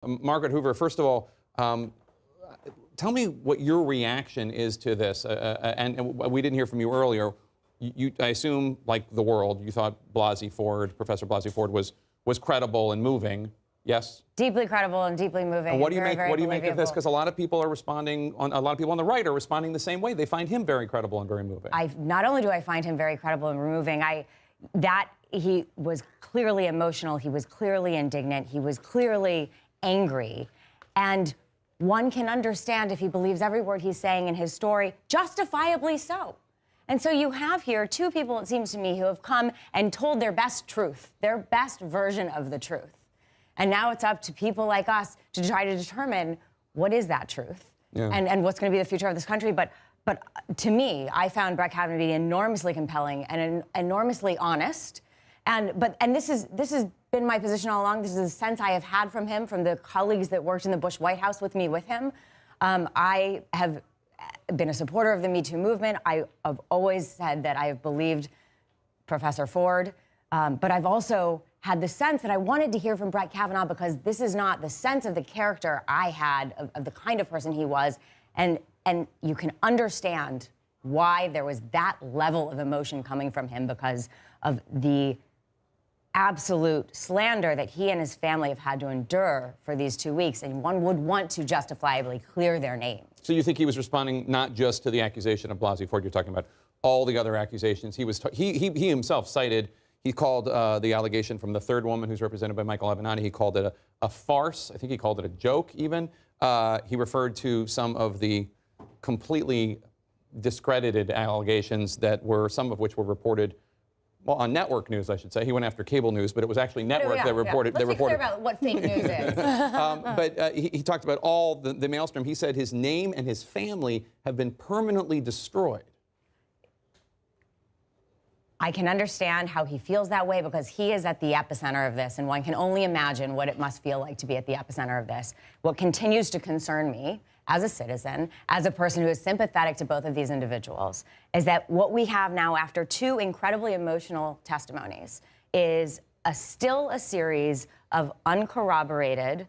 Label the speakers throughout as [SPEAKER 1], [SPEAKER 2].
[SPEAKER 1] Margaret Hoover, first of all, tell me what your reaction is to this. And we didn't hear from you earlier. I assume, like the world, you thought Professor Blasey Ford was credible and moving. Yes?
[SPEAKER 2] Deeply credible and deeply moving.
[SPEAKER 1] And what do you make of this? Because a lot of people are responding, a lot of people on the right are responding the same way. They find him very credible and very moving.
[SPEAKER 2] Not only do I find him very credible and moving, he was clearly emotional, he was clearly indignant, he was clearly angry. And one can understand if he believes every word he's saying in his story, justifiably so. And so you have here two people, it seems to me, who have come and told their best truth, their best version of the truth. And now it's up to people like us to try to determine what is that truth and what's going to be the future of this country. But to me, I found Brett Kavanaugh to be enormously compelling and enormously honest. And this has been my position all along. This is a sense I have had from him, from the colleagues that worked in the Bush White House with me, with him. I have been a supporter of the Me Too movement. I have always said that I have believed Professor Ford, but I've also had the sense that I wanted to hear from Brett Kavanaugh because this is not the sense of the character I had, of the kind of person he was, and you can understand why there was that level of emotion coming from him because of the absolute slander that he and his family have had to endure for these 2 weeks, and one would want to justifiably clear their name.
[SPEAKER 1] So you think he was responding not just to the accusation of Blasey Ford, you're talking about all the other accusations. He himself cited, he called the allegation from the third woman who's represented by Michael Avenatti, he called it a farce. I think he called it a joke even. He referred to some of the completely discredited allegations that some of which were reported, well, on network news, I should say. He went after cable news, but it was actually network that reported.
[SPEAKER 2] Let's be clear about what fake news is.
[SPEAKER 1] But he talked about all the maelstrom. He said his name and his family have been permanently destroyed.
[SPEAKER 2] I can understand how he feels that way because he is at the epicenter of this, and one can only imagine what it must feel like to be at the epicenter of this. What continues to concern me as a citizen, as a person who is sympathetic to both of these individuals, is that what we have now after two incredibly emotional testimonies is still a series of uncorroborated,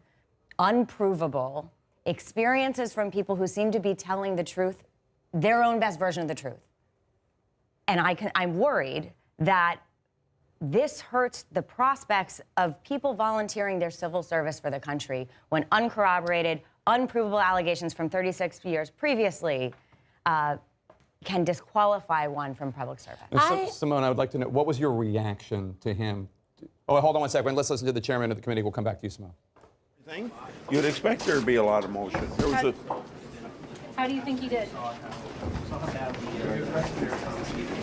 [SPEAKER 2] unprovable experiences from people who seem to be telling the truth, their own best version of the truth. And I'm worried that this hurts the prospects of people volunteering their civil service for the country when uncorroborated, unprovable allegations from 36 years previously can disqualify one from public service.
[SPEAKER 1] Simone, I would like to know, what was your reaction to him? Oh, hold on one second. Let's listen to the chairman of the committee. We'll come back to you, Simone.
[SPEAKER 3] You'd expect there to be a lot of motion.
[SPEAKER 4] How do you think he did?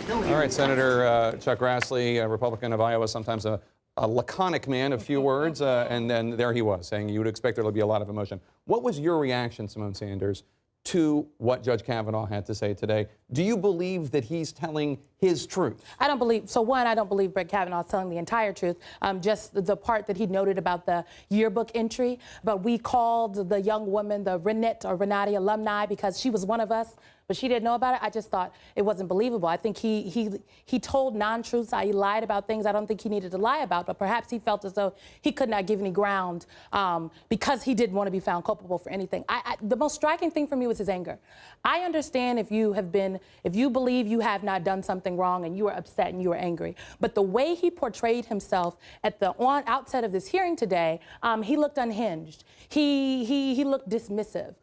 [SPEAKER 1] All right, Senator Chuck Grassley, a Republican of Iowa, sometimes a laconic man of few words, and then there he was, saying you would expect there to be a lot of emotion. What was your reaction, Simone Sanders, to what Judge Kavanaugh had to say today? Do you believe that he's telling his truth?
[SPEAKER 4] I don't believe, so one, I don't believe Brett Kavanaugh is telling the entire truth, just the part that he noted about the yearbook entry. But we called the young woman the Renati alumni because she was one of us, but she didn't know about it. I just thought it wasn't believable. I think he told non-truths. He lied about things I don't think he needed to lie about, but perhaps he felt as though he could not give any ground because he didn't want to be found culpable for anything. The most striking thing for me was his anger. I understand if you believe you have not done something wrong and you are upset and you are angry, but the way he portrayed himself at the outset of this hearing today, he looked unhinged. He looked dismissive.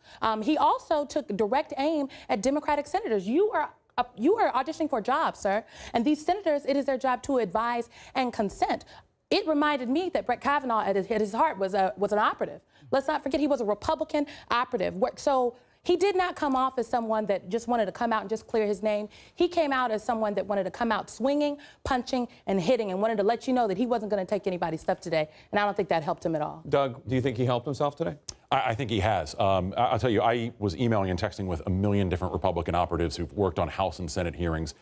[SPEAKER 4] He also took direct aim at Democratic senators. You are auditioning for a job, sir. And these senators, it is their job to advise and consent. It reminded me that Brett Kavanaugh at his heart was an operative. Let's not forget he was a Republican operative. So he did not come off as someone that just wanted to come out and just clear his name. He came out as someone that wanted to come out swinging, punching, and hitting, and wanted to let you know that he wasn't going to take anybody's stuff today. And I don't think that helped him at all.
[SPEAKER 1] Doug, do you think he helped himself today?
[SPEAKER 5] I think he has. I'll tell you, I was emailing and texting with a million different Republican operatives who've worked on House and Senate hearings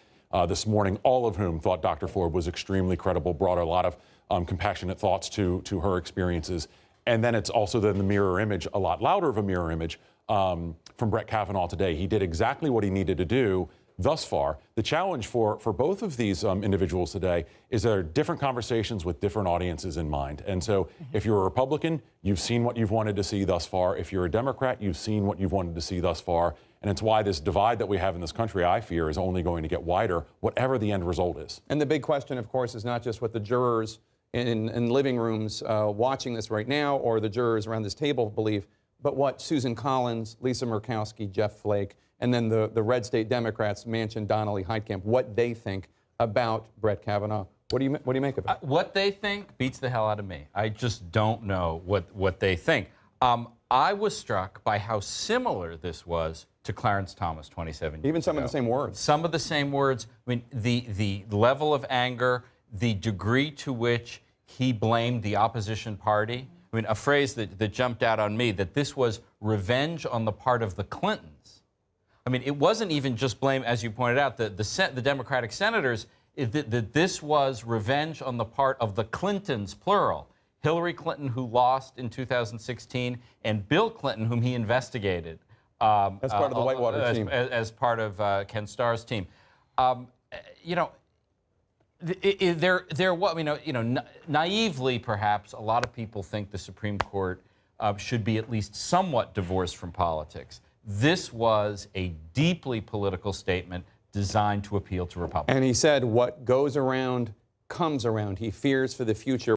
[SPEAKER 5] this morning, all of whom thought Dr. Ford was extremely credible, brought a lot of compassionate thoughts to her experiences. And then it's also then the mirror image, a lot louder of a mirror image, from Brett Kavanaugh today. He did exactly what he needed to do thus far. The challenge for both of these individuals today is there are different conversations with different audiences in mind. And so if you're a Republican, you've seen what you've wanted to see thus far. If you're a Democrat, you've seen what you've wanted to see thus far. And it's why this divide that we have in this country, I fear, is only going to get wider, whatever the end result is.
[SPEAKER 1] And the big question, of course, is not just what the jurors in living rooms watching this right now or the jurors around this table believe, but what Susan Collins, Lisa Murkowski, Jeff Flake, and then the red state Democrats, Manchin, Donnelly, Heitkamp, what they think about Brett Kavanaugh. What do you make of it?
[SPEAKER 6] What they think beats the hell out of me. I just don't know what they think. I was struck by how similar this was to Clarence Thomas 27 years ago.
[SPEAKER 1] Even some of the same words.
[SPEAKER 6] Some of the same words. I mean, the level of anger, the degree to which he blamed the opposition party. I mean, a phrase that jumped out on me, that this was revenge on the part of the Clintons. I mean, it wasn't even just blame, as you pointed out, the Democratic senators, that this was revenge on the part of the Clintons, plural. Hillary Clinton, who lost in 2016, and Bill Clinton, whom he investigated.
[SPEAKER 1] As part of the Whitewater team.
[SPEAKER 6] As part of Ken Starr's team. You know, naively, perhaps, a lot of people think the Supreme Court should be at least somewhat divorced from politics. This was a deeply political statement designed to appeal to Republicans.
[SPEAKER 1] And he said, what goes around comes around. He fears for the future.